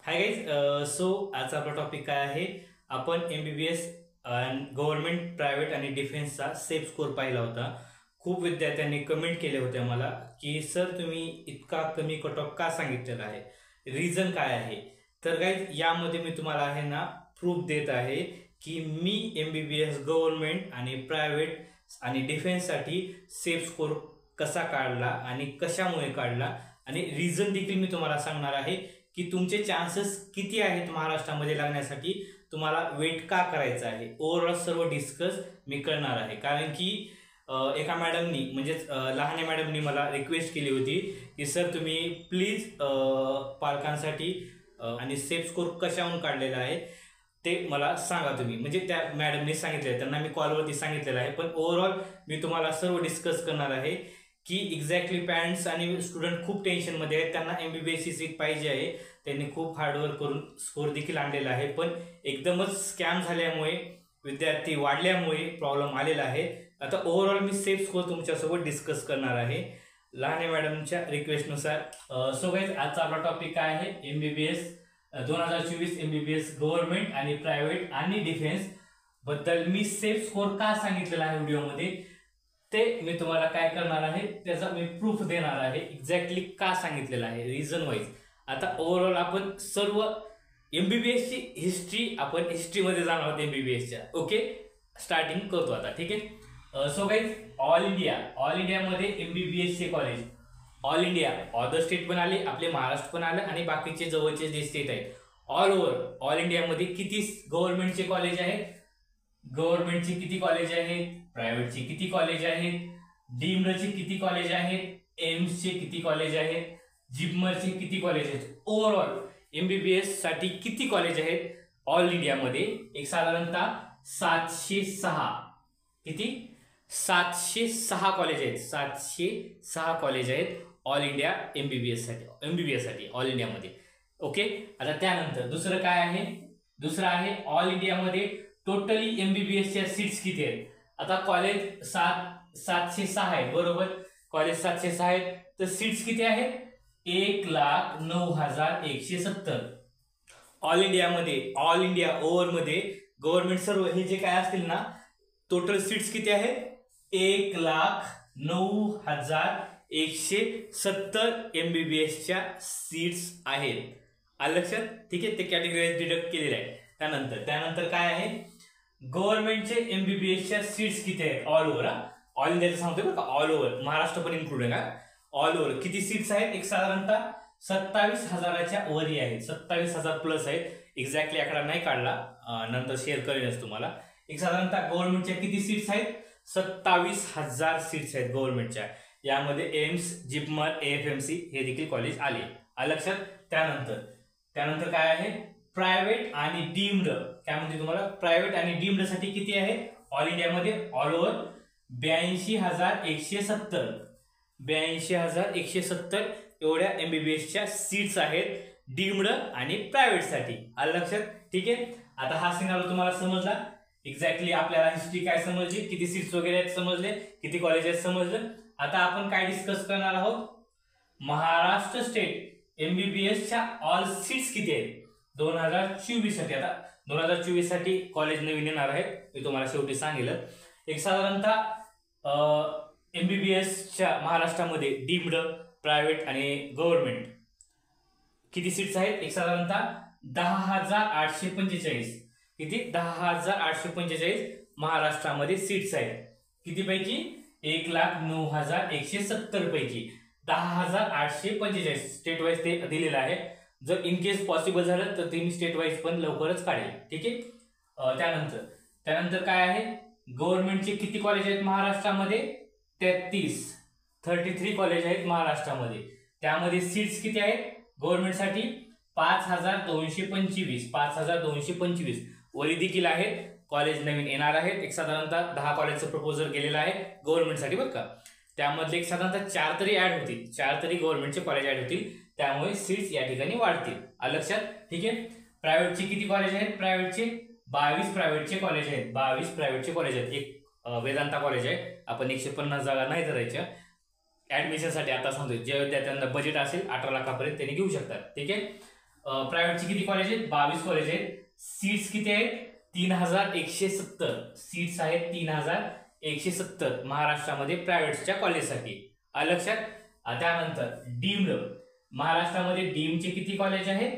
Hi guys. So आजचा आपला topic काय आहे. आपण MBBS गव्हर्नमेंट, प्रायव्हेट आणि डिफेन्सचा सेफ स्कोर पाहिला होता. खूप विद्यार्थ्यांनी कमेंट केले होते मला की सर तुम्ही इतका कमी कट ऑफ का सांगितलेला आहे, रिझन काय आहे. तर गाईज यामध्ये मी तुम्हाला आहे ना प्रूफ देत आहे की मी MBBS गव्हर्नमेंट आणि प्रायव्हेट आणि डिफेन्ससाठी सेफ स्कोर कसा काढला आणि कशामुळे काढला आणि रिझन देखील मी तुम्हाला सांगणार आहे की तुमचे चान्सेस किती आहेत महाराष्ट्रामध्ये लागण्यासाठी, तुम्हाला वेट का करायचं आहे. ओव्हरऑल सर्व डिस्कस मी करणार आहे. कारण की एका मॅडमनी म्हणजेच लहाने मॅडमनी मला रिक्वेस्ट केली होती की सर तुम्ही प्लीज पालकांसाठी आणि सेफ स्कोर कशाहून काढलेला आहे ते मला सांगा तुम्ही. म्हणजे त्या मॅडमनी सांगितले, त्यांना मी कॉलवरती सांगितलेलं आहे. पण ओव्हरऑल मी तुम्हाला सर्व डिस्कस करणार आहे की एक्झॅक्टली पॅरेंट्स आणि स्टुडंट खूप टेन्शनमध्ये आहेत. त्यांना MBBS ची सीट पाहिजे आहे. त्यांनी खूप हार्डवर्क करून स्कोर देखील आणलेला आहे. पण एकदमच स्कॅम झाल्यामुळे, विद्यार्थी वाढल्यामुळे प्रॉब्लेम आलेला आहे. आता ओव्हरऑल मी सेफ स्कोर तुमच्यासोबत डिस्कस करणार आहे लहाने मॅडमच्या रिक्वेस्टनुसार. सो गाईज आजचा आपला टॉपिक काय आहे, MBBS 2024 MBBS गव्हर्नमेंट आणि प्रायव्हेट आणि डिफेन्स बद्दल मी सेफ स्कोर का सांगितलेला आहे व्हिडिओमध्ये, ते मी तुम्हाला काय करणार आहे त्याचा मी प्रूफ देणार आहे. एक्झॅक्टली का सांगितलेलं आहे रिझन वाईज. आता ओव्हरऑल आपण सर्व MBBS ची हिस्ट्री, आपण हिस्ट्रीमध्ये जाणार आहोत MBBS च्या. ओके, स्टार्टिंग करतो आता. ठीक आहे. सो गाईज ऑल इंडियामध्ये MBBS चे college, all India, other state पण आले, आपले महाराष्ट्र पण आलं आणि बाकीचे जवळचे जे स्टेट आहेत ऑल ओव्हर ऑल इंडियामध्ये किती गव्हर्नमेंटचे कॉलेज आहेत, गव्हर्नमेंटचे किती कॉलेज आहेत, प्रायव्हेटचे किती कॉलेज आहेत, डीम्डचे किती कॉलेज आहेत, एम्सचे किती कॉलेज आहेत, जिपमरचे किती कॉलेज आहेत, ओव्हरऑल MBBS साठी किती कॉलेज आहेत ऑल इंडियामध्ये. एक साधारणतः 706, किती 706 कॉलेज आहेत. 706 कॉलेज आहेत ऑल इंडिया MBBS साठी ऑल इंडियामध्ये. ओके, आता त्यानंतर दुसरं काय आहे, दुसरं आहे ऑल इंडियामध्ये टोटली MBBS च्या सीट्स किती आहेत. आता कॉलेज 706 आहेत, बरोबर. कॉलेज 706 आहेत, तर सीट्स किती आहेत, 1,09,170 ऑल इंडियामध्ये. ऑल इंडिया ओव्हरमध्ये गव्हर्नमेंट सर्व हे जे काय असतील ना, टोटल सीट्स किती आहेत, 1,09,170 MBBS च्या सीट्स आहेत. आलं लक्षात. ठीक आहे, ते कॅटेगरी डिडक्ट केलेले आहे. त्यानंतर काय आहे, गव्हर्नमेंटचे MBBS च्या सीट्स किती आहेत ऑल ओव्हर. ऑल इंडियाचं सांगतोय बरं का, ऑल ओव्हर, महाराष्ट्र पण इन्क्लूड आहे का. ऑल ओव्हर किती सीट्स आहेत, एक साधारणतः 27,000च्या वरी आहेत, 27,000 प्लस आहेत. एक्झॅक्टली आकडा नाही काढला, नंतर शेअर करेनच तुम्हाला. एक साधारणतः गव्हर्नमेंटच्या किती सीट्स आहेत, 27,000 सीट्स आहेत गव्हर्नमेंटच्या. यामध्ये एम्स, जिपमर, AFMC हे देखील कॉलेज आले. लक्षात. त्यानंतर काय आहे, प्रायव्हेट आणि डीम्ड. काय म्हणते तुम्हाला, प्रायव्हेट आणि डीम्ड साठी किती आहे ऑल इंडियामध्ये, ऑल ओव्हर 82,170. 82,170 एवढ्या MBBS च्या सीट्स आहेत डीम्ड आणि प्रायव्हेट साठी. आलं लक्षात. ठीक आहे, आता हा सिनारिओ तुम्हाला समजला. एक्झॅक्टली आपल्याला हिस्ट्री काय समजली, किती सीट्स वगैरे आहेत समजले, किती कॉलेज आहेत समजलं. आता आपण काय डिस्कस करणार आहोत, महाराष्ट्र स्टेट MBBS च्या ऑल सीट्स किती आहेत 2024 साठी. आता 2024 साठी कॉलेज नवीन येणार आहेत, मी तुम्हाला शेवटी सांगितलं. एक साधारणतः MBBS च्या महाराष्ट्रामध्ये डीम्ड, प्रायव्हेट आणि गव्हर्नमेंट किती सीट्स आहेत, एक साधारणतः 10,845. किती, 10,845 महाराष्ट्रामध्ये सीट्स आहेत. किती पैकी, 1,09,170 पैकी 10,845. स्टेट वाईज ते दिलेलं आहे. जर इन केस पॉसिबल झालं तर ते मी स्टेट वाईज पण लवकरच काढेल. ठीक आहे. त्यानंतर काय आहे, गव्हर्नमेंटचे किती कॉलेज आहेत महाराष्ट्रामध्ये, 33 कॉलेज आहेत महाराष्ट्रामध्ये. त्यामध्ये सीट्स किती आहेत गव्हर्नमेंटसाठी, 5,225. वरी देखील आहेत, कॉलेज नवीन येणार आहेत. एक साधारणतः 10 कॉलेजचं प्रपोजल गेलेलं आहे गव्हर्नमेंटसाठी बरं का. त्यामधले एक साधारणतः 4 तरी ऍड होतील, 4 तरी गव्हर्नमेंटचे कॉलेज ऍड होतील. त्यामुळे सीट्स या ठिकाणी वाढतील. आलं लक्षात. ठीक आहे. प्रायव्हेटचे किती कॉलेज आहेत, प्रायव्हेटचे 22 प्रायव्हेटचे कॉलेज आहेत. 22 प्रायव्हेटचे कॉलेज आहेत. एक वेदांता कॉलेज आहे, आपण 150 जागा नाही धरायच्या ऍडमिशनसाठी. आता सांगतोय, ज्या विद्यार्थ्यांना बजेट असेल 18 लाखापर्यंत त्यांनी घेऊ शकतात. ठीक आहे. प्रायव्हेटची किती कॉलेज आहेत? 22 कॉलेज आहेत. सीट्स किती आहेत? 3170 सीट्स आहेत. 3170 महाराष्ट्रामध्ये प्रायव्हेटच्या कॉलेजसाठी. आलं लक्षात? त्यानंतर डीम्ड, महाराष्ट्रामध्ये डीमचे किती कॉलेज आहेत?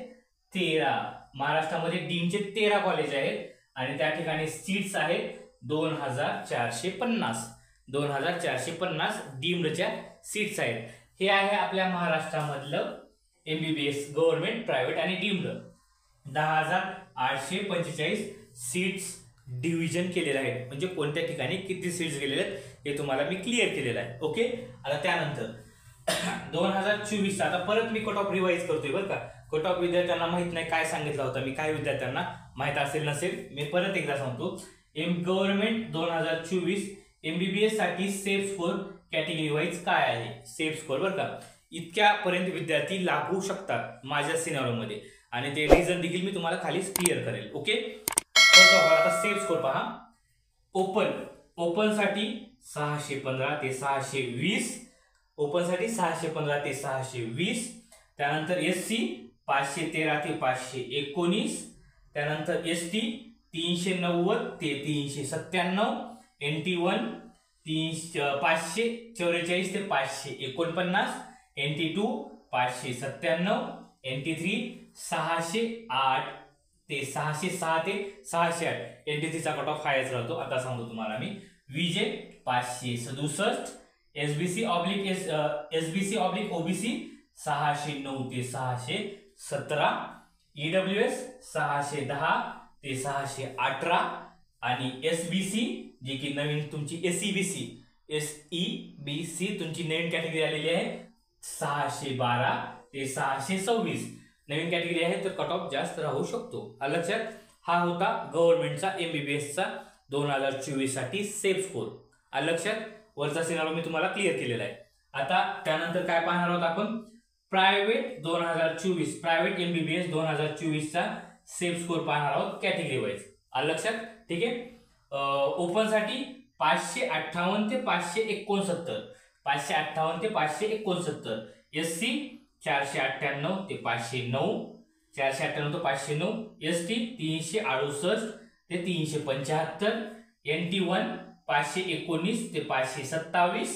13. महाराष्ट्रामध्ये डीमचे 13 कॉलेज आहेत आणि त्या ठिकाणी सीट्स आहेत 2450. 2450 डीम्डच्या सीट्स आहेत. हे आहे आपल्या महाराष्ट्रामधलं एमबीबीएस गव्हर्नमेंट, प्रायव्हेट आणि डीम्ड. 10,845 सीट्स डिव्हिजन केलेले आहेत, म्हणजे कोणत्या ठिकाणी किती सीट्स गेलेले आहेत हे तुम्हाला मी क्लिअर केलेलं आहे. ओके. आता त्यानंतर 2024 आता परत मी कट ऑफ रिवाइज करतोय बरं का. कट ऑफ विद्यार्थ्यांना माहित नाही काय सांगितलं होतं मी, काही विद्यार्थ्यांना माहित असेल नसेल, मी परत एकदा सांगतो. गव्हर्नमेंट 2024 एमबीबीएस साठी सेफ स्कोर कॅटेगरी वाईज काय आहे? सेफ स्कोर बरं का, इतक्यापर्यंत विद्यार्थी लागू शकतात माझ्या सिनारोमध्ये आणि ते रिझन देखील मी तुम्हाला खाली क्लिअर करेल. ओके. आता सेफ स्कोर पहा. ओपन साठी 615 ते 620, ओपन साठी 615 ते 620. त्यानंतर एससी 513 ते 519. त्यानंतर एसटी 390 ते 397. NT1 544 ते 549. NT2 597. NT3 608 ते 606 ते 608. NT3 चा कट ऑफ हायच राहतो. आता सांगतो तुम्हाला मी. VJ 567. SBC ऑब्लिक OBC 609 ते 617. EWS 610 ते 618 आणि SBC जी की नवीन तुमची SEBC तुमची नवीन कॅटेगरी आलेली आहे 612 ते 626 नवीन कॅटेगरी आहे, तर कट ऑफ जास्त राहू शकतो. लक्षात? हा होता गव्हर्नमेंटचा एमबीबीएसचा 2024 साठी सेफ स्कोर. लक्षात? वरचा सिनारो मी तुम्हाला क्लिअर केलेला आहे. आता त्यानंतर काय पाहणार आहोत आपण? प्रायव्हेट 2024, प्रायव्हेट एमबीबीएस 2024 चा सेफ स्कोर पाहणार आहोत कॅटेगरी वाईज. लक्षात? ठीक आहे. ओपन साठी 558 ते 569, 558 ते 569. SC 498 ते 509, 498 ते 509. ST 368 ते 375. NT1 519 ते 527.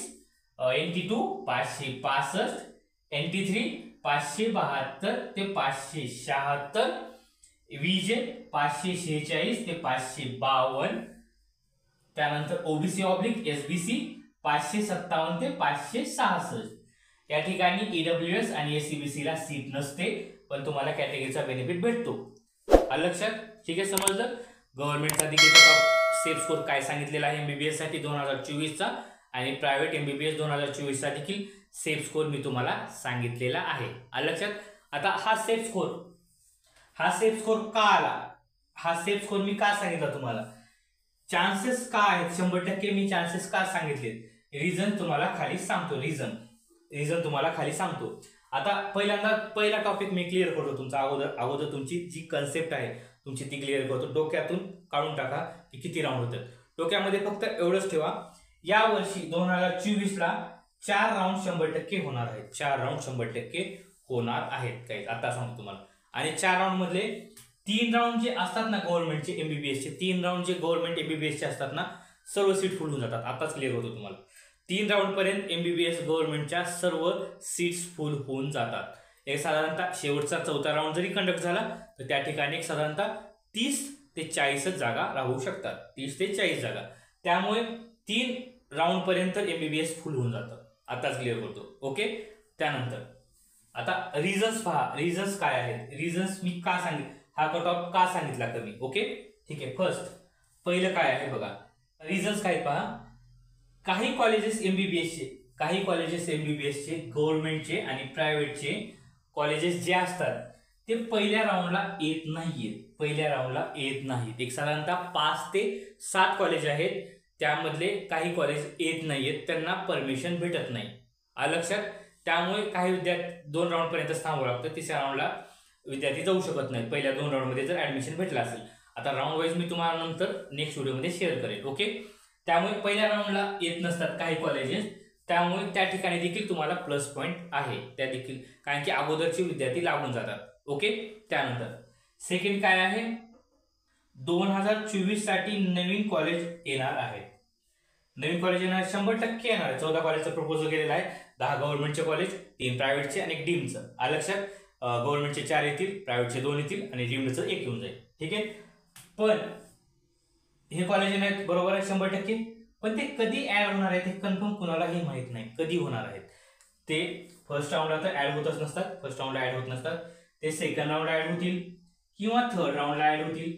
NT2 565. NT3 572 ते 576. VJ 546 ते 552. त्यानंतर ओबीसी ऑब्लिक SBC 557 ते 566. या ठिकाणी EWS आणि SEBC ला सीट नसते, पण तुम्हाला कॅटेगरीचा बेनिफिट भेटतो. लक्षात? ठीक आहे, समजलं? गव्हर्नमेंटचा देखील सेफ स्कोर काय सांगितलेला आहे एमबीबीएस साठी 2024 चा आणि प्रायव्हेट एमबीबीएस 2024 चा देखील सेफ स्कोर मी तुम्हाला सांगितलेला आहे. लक्षात? आता हा सेफ स्कोर का आला? हा सेफ स्कोर मी का सांगितला तुम्हाला? चान्सेस का आहेत? 100% मी चान्सेस का सांगितले? रिझन तुम्हाला खाली सांगतो. रिझन तुम्हाला खाली सांगतो. आता पहिला टॉपिक मी क्लिअर करतो तुमचा. अगोदर तुमची जी कन्सेप्ट आहे तुमची ती क्लिअर करतो. डोक्यातून काढून टाका की किती राऊंड होतात. डोक्यामध्ये फक्त एवढंच ठेवा, या वर्षी 2024 ला 4 राऊंड 100% होणार आहेत. 4 राऊंड 100% होणार आहेत. काही आता सांगतो तुम्हाला. आणि 4 राऊंड मधले 3 राऊंड जे असतात ना गव्हर्नमेंटचे एमबीबीएसचे, 3 राऊंड जे गव्हर्नमेंट एमबीबीएसचे असतात ना, सर्व सीट फुल होऊन जातात. आताच क्लिअर होतो तुम्हाला. 3 राऊंड पर्यंत एमबीबीएस गव्हर्नमेंटच्या सर्व सीट्स फुल होऊन जातात. एक साधारणतः शेवटचा 4था राऊंड जरी कंडक्ट झाला तर त्या ठिकाणी एक साधारणतः 30 ते 40 जागा राहू शकतात. 30 ते 40 जागा. त्यामुळे 3 राऊंड पर्यंत एमबीबीएस फुल होऊन जातं. आताच क्लिअर करतो. ओके. त्यानंतर आता रिझन्स पहा. रिझन्स काय आहेत? रिझन्स मी का हा कट ऑफ का सांगितला कमी? ओके, ठीक आहे. पहिलं काय आहे बघा, रिझन्स काय पहा. काही कॉलेजेस एमबीबीएसचे गव्हर्नमेंटचे आणि प्रायव्हेटचे कॉलेजेस जे असतात ते पहिल्या राऊंडला येत नाहीत. एक साधारणतः 5 ते 7 कॉलेज आहेत, त्यामधले काही कॉलेज येत नाहीयेत, त्यांना परमिशन भेटत नाही. लक्षात? त्यामुळे काही विद्यार्थी 2 राऊंड पर्यंत थांबावं लागतं. 3ऱ्या राऊंडला विद्यार्थी जाऊ शकत नाहीत पहिल्या 2 राऊंड मध्ये जर ऍडमिशन भेटलं असेल. आता राऊंड वाईज मी तुम्हाला नंतर नेक्स्ट व्हिडिओमध्ये शेअर करेल. ओके. त्यामुळे पहिल्या राऊंडला येत नसतात काही कॉलेजेस, त्यामुळे त्या ठिकाणी देखील तुम्हाला प्लस पॉईंट आहे त्या देखील, कारण की अगोदरचे विद्यार्थी लागून जातात. ओके. त्यानंतर सेकंड काय आहे, 2024 साठी नवीन कॉलेज येणार आहेत. नवीन कॉलेज येणार 100% येणार आहे. 14 कॉलेजचा प्रपोजल केलेला आहे. 10 गव्हर्नमेंटचे कॉलेज, 3 प्रायव्हेटचे आणि एक डीमचं. आलं लक्षात. गव्हर्नमेंटचे 4 येतील, प्रायव्हेटचे 2 येतील आणि डीमचं 1 येऊन जाईल. ठीक आहे. पण हे कॉलेज येणार बरोबर आहे 100%. पण ते कधी ऍड होणार आहेत हे कन्फर्म कुणालाही माहित नाही. कधी होणार आहेत ते. फर्स्ट राऊंडला तर ऍड होतच नसतात. फर्स्ट राऊंडला ऍड होत नसतात. ते सेकंड राऊंडला ऍड होतील किंवा थर्ड राऊंडला ऍड होतील.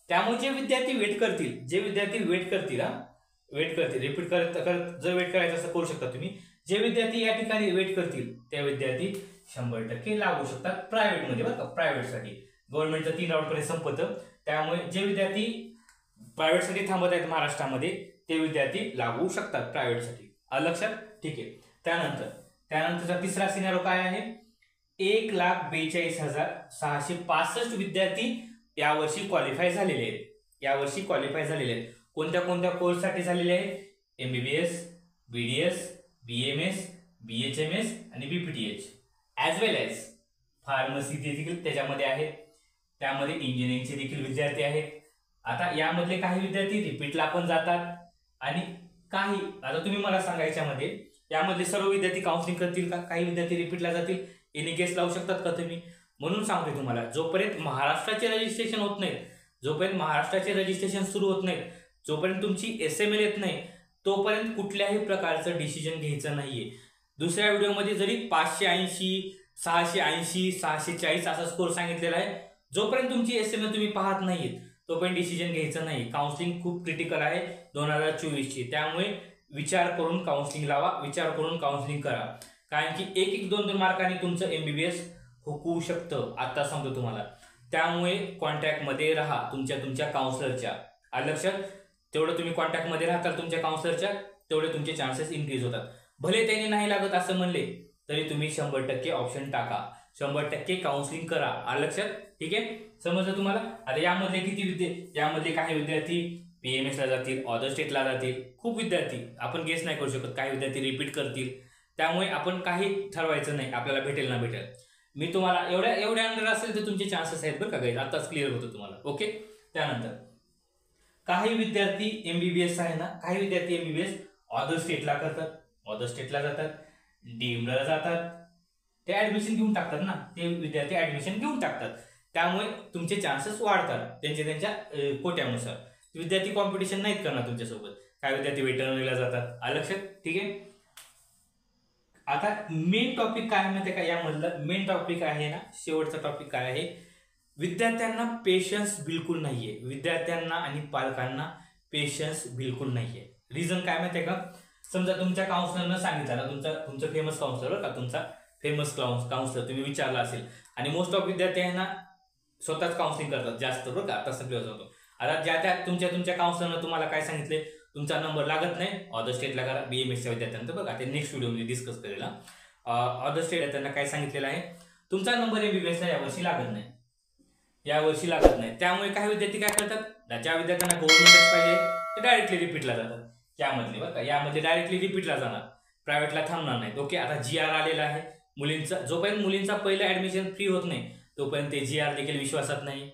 त्यामुळे जे विद्यार्थी वेट करतील रिपीट करत जर वेट करायचं असं करू शकता तुम्ही. जे विद्यार्थी या ठिकाणी वेट करतील त्या विद्यार्थी 100% लागू शकतात प्रायव्हेटमध्ये. बरं का, प्रायव्हेटसाठी गव्हर्नमेंटचं 3 राऊंड पर्यंत संपतं. त्यामुळे जे विद्यार्थी प्रायव्हेटसाठी थांबत आहेत महाराष्ट्रामध्ये ते विद्यार्थी लागू शकतात प्रायव्हेटसाठी. आलं लक्षात. ठीक आहे. त्यानंतरचा तिसरा सिनेरिओ काय आहे, 1,42,665 विद्यार्थी यावर्षी क्वालिफाय झालेले आहेत. कोणत्या कोर्ससाठी झालेले आहेत, MBBS, BDS, BMS, BHMS आणि BPTH ॲज वेल ॲज फार्मसी देखील त्याच्यामध्ये आहेत. त्यामध्ये इंजिनिअरिंगचे देखील विद्यार्थी आहेत. आता यामधले काही विद्यार्थी रिपीटला पण जातात आणि काही, आता तुम्ही मला सांगायच्यामध्ये यामधले सर्व विद्यार्थी काउन्सिलिंग करतील का, काही विद्यार्थी रिपीटला जातील, एनी गेस लावू शकतात का तुम्ही. म्हणून सांगतोय तुम्हाला, जोपर्यंत महाराष्ट्राचे रजिस्ट्रेशन होत नाहीत, जोपर्यंत महाराष्ट्राचे रजिस्ट्रेशन सुरू होत नाहीत, जोपर्यंत तुमची SML येत नाही, तोपर्यंत कुठल्याही प्रकारचं डिसिजन घ्यायचं नाहीये. दुसऱ्या व्हिडिओमध्ये जरी 580, 680, 640 असा स्कोर सांगितलेला आहे. जोपर्यंत तुमची SML तुम्ही पाहत नाहीत तोपर्यंत डिसिजन घ्यायचं नाही. काउन्सिलिंग खूप क्रिटिकल आहे 2024ची. त्यामुळे विचार करून काउन्सिलिंग लावा, विचार करून काउन्सिलिंग करा. कारण की 1-1, 2-2 मार्कांनी तुमचं MBBS हुकू शकतं. आता सांगतो तुम्हाला. त्यामुळे कॉन्टॅक्टमध्ये राहा तुमच्या काउन्सलरच्या. आलं लक्षात. तेवढं तुम्ही कॉन्टॅक्टमध्ये राहताल तुमच्या काउन्सलरच्या, तेवढे तुमचे चान्सेस इन्क्रीज होतात. भले त्याने नाही लागत असं म्हणले तरी तुम्ही 100% ऑप्शन टाका, 100% काउन्सिलिंग करा. आलं लक्षात. ठीक आहे, समजलं तुम्हाला. आता यामधले काही विद्यार्थी PMS ला जातील, अदर स्टेटला जातील. खूप विद्यार्थी आपण गेस नाही करू शकत. काही विद्यार्थी रिपीट करतील. त्यामुळे आपण काही ठरवायचं नाही, आपल्याला भेटेल ना भेटेल. मी तुम्हाला एवढ्या अंडर असेल तर तुमचे चान्सेस आहेत बरं का गाईज. आताच क्लिअर होतं तुम्हाला. ओके. त्यानंतर काही विद्यार्थी MBBS आहे ना, काही विद्यार्थी MBBS अदर स्टेटला करतात, अदर स्टेटला जातात, डीमला जातात. ते ऍडमिशन घेऊन टाकतात ना, ते विद्यार्थी ऍडमिशन घेऊन टाकतात. त्यामुळे तुमचे चान्सेस वाढतात त्यांच्या कोट्यानुसार. विद्यार्थी कॉम्पिटिशन नाहीत करणार तुमच्यासोबत. काही विद्यार्थी वेटरनरीला जातात. आलं लक्षात. ठीक आहे. आता मेन टॉपिक काय आहे माहिती का, यामधलं मेन टॉपिक आहे ना, शेवटचा टॉपिक काय आहे, विद्यार्थ्यांना पेशन्स बिलकुल नाहीये. विद्यार्थ्यांना आणि पालकांना पेशन्स बिलकुल नाहीये. रिझन काय माहितीये का, समजा तुमच्या काउन्सलरनं सांगितलं, तुमचं फेमस काउन्सलर का, तुमचा फेमस काउन्सलर तुम्ही विचारला असेल. आणि मोस्ट ऑफ विद्यार्थी आहे ना स्वतःच काउन्सिलिंग करतात जास्त बरं का. आता सगळं होतो. आता त्या तुमच्या काउन्सलरनं तुम्हाला काय सांगितले, तुमचा नंबर लागत नाही, अदर स्टेटला करा. BMSच्या विद्यार्थ्यांचं बघा, ते नेक्स्ट व्हिडिओमध्ये डिस्कस करेल. अदर स्टेट त्यांना काय सांगितलेलं आहे, तुमचा नंबर MBBSला यावर्षी लागत नाही. त्यामुळे काही विद्यार्थी काय करतात, ज्या विद्यार्थ्यांना गव्हर्नमेंटच पाहिजे ते डायरेक्टली रिपीटला जातात. यामधले बरं का, यामध्ये डायरेक्टली रिपीटला जाणार, प्रायव्हेटला थांबणार नाहीत. ओके. आता GR आलेला आहे मुलींचा. जोपर्यंत मुलींचा पहिलं ऍडमिशन फ्री होत नाही तोपर्यंत ते GR देखील विश्वासात नाही.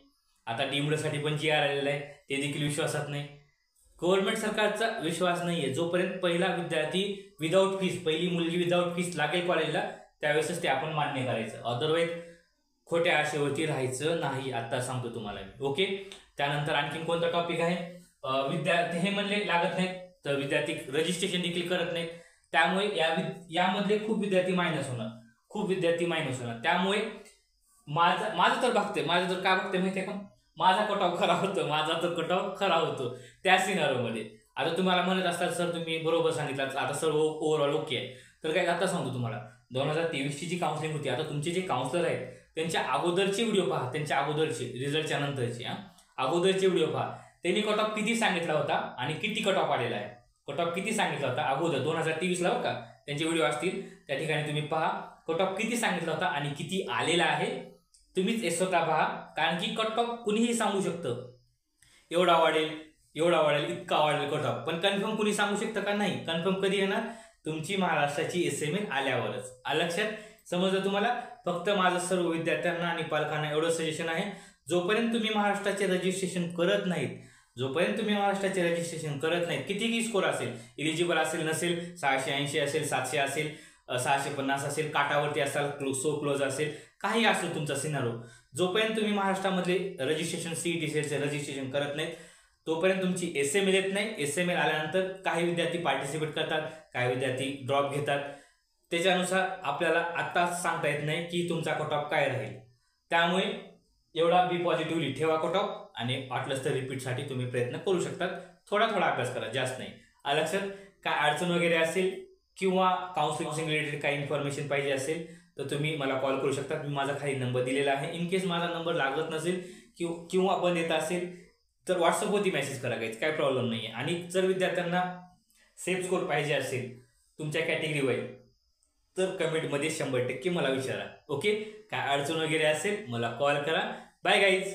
आता डीमसाठी पण GR आलेला आहे, ते देखील विश्वासात नाही. गव्हर्नमेंट सरकारचा विश्वास नाहीये. जोपर्यंत पहिला विद्यार्थी विदाऊट फीस, पहिली मुलगी विदाऊट फीस लागेल कॉलेजला, त्यावेळेसच ते आपण मान्य करायचं. अदरवाईज खोट्या आशेवरती राहायचं नाही. आता सांगतो तुम्हाला मी. ओके. त्यानंतर आणखीन कोणता टॉपिक आहे, विद्यार्थी हे म्हणले लागत नाहीत तर विद्यार्थी रजिस्ट्रेशन देखील करत नाहीत. त्यामुळे यामधले खूप विद्यार्थी मायनस होणार. त्यामुळे माझं तर काय बघते माहितीये का, माझा कट ऑफ खरा होतो त्या सिनारोमध्ये. आता तुम्हाला म्हणत असतात सर तुम्ही बरोबर सांगितलं, आता सर्व ओव्हरऑल ओके आहे. तर काय आता सांगतो तुम्हाला, 2023ची जी काउन्सिलिंग होती, आता तुमचे जे काउन्सलर आहेत त्यांच्या अगोदरचे व्हिडिओ पहा, त्यांच्या अगोदरचे रिझल्टच्या नंतरचे अगोदरचे व्हिडिओ पहा. त्यांनी कट ऑफ किती सांगितला होता आणि किती कट ऑफ आलेला आहे. कट ऑफ किती सांगितला होता अगोदर 2023ला बघा, त्यांचे व्हिडिओ असतील त्या ठिकाणी तुम्ही पहा. कट ऑफ किती सांगितला होता आणि किती आलेला आहे तुम्हीच स्वतः पहा. कारण की कट ऑफ कुणीही सांगू शकतं, एवढा वाढेल, इतका वाढेल कट ऑफ. पण कन्फर्म कुणी सांगू शकतं का, नाही. कन्फर्म कधी येणार, तुमची महाराष्ट्राची SML आल्यावरच. लक्षात. समजलं तुम्हाला? फक्त माझं सर्व विद्यार्थ्यांना आणि पालकांना एवढं सजेशन आहे, जोपर्यंत तुम्ही महाराष्ट्राचे रजिस्ट्रेशन करत नाहीत, कितीही स्कोर असेल, इलिजिबल असेल नसेल, 680 असेल, 700 असेल, 650 असेल, काटावरती असाल, सो क्लोज असेल, काही असेल तुमचा सिनारो, जोपर्यंत तुम्ही महाराष्ट्रामध्ये रजिस्ट्रेशन सीईटी सेलचे रजिस्ट्रेशन करत नाहीत, तोपर्यंत तुमची एसएमएल येत नाही. एसएमएल आल्यानंतर काही विद्यार्थी पार्टिसिपेट करतात, काही विद्यार्थी ड्रॉप घेतात. त्याच्यानुसार आपल्याला आत्ताच सांगता येत नाही की तुमचा कट ऑफ काय राहील. त्यामुळे एवढा बी पॉझिटिव्हली ठेवा कट ऑफ, आणि वाटलंच तर रिपीटसाठी तुम्ही प्रयत्न करू शकतात. थोडा अभ्यास करा, जास्त नाही. आलं लक्षात? काय अडचण वगैरे असेल किंवा काउन्सिलिंग रिलेटेड काही इन्फॉर्मेशन पाहिजे असेल तर तुम्ही मला कॉल करू शकता. मी माझा खाली नंबर दिलेला आहे. इन केस माझा नंबर लागत नसेल किंवा बंद येत असेल तर व्हॉट्सअपवरती मेसेज करा, काही प्रॉब्लेम नाही आहे. आणि जर विद्यार्थ्यांना सेफ स्कोर पाहिजे असेल तुमच्या कॅटेगरी वाईज तर कमेंटमध्ये 100% मला विचारा. ओके? काय अडचण वगैरे असेल मला कॉल करा. Bye guys.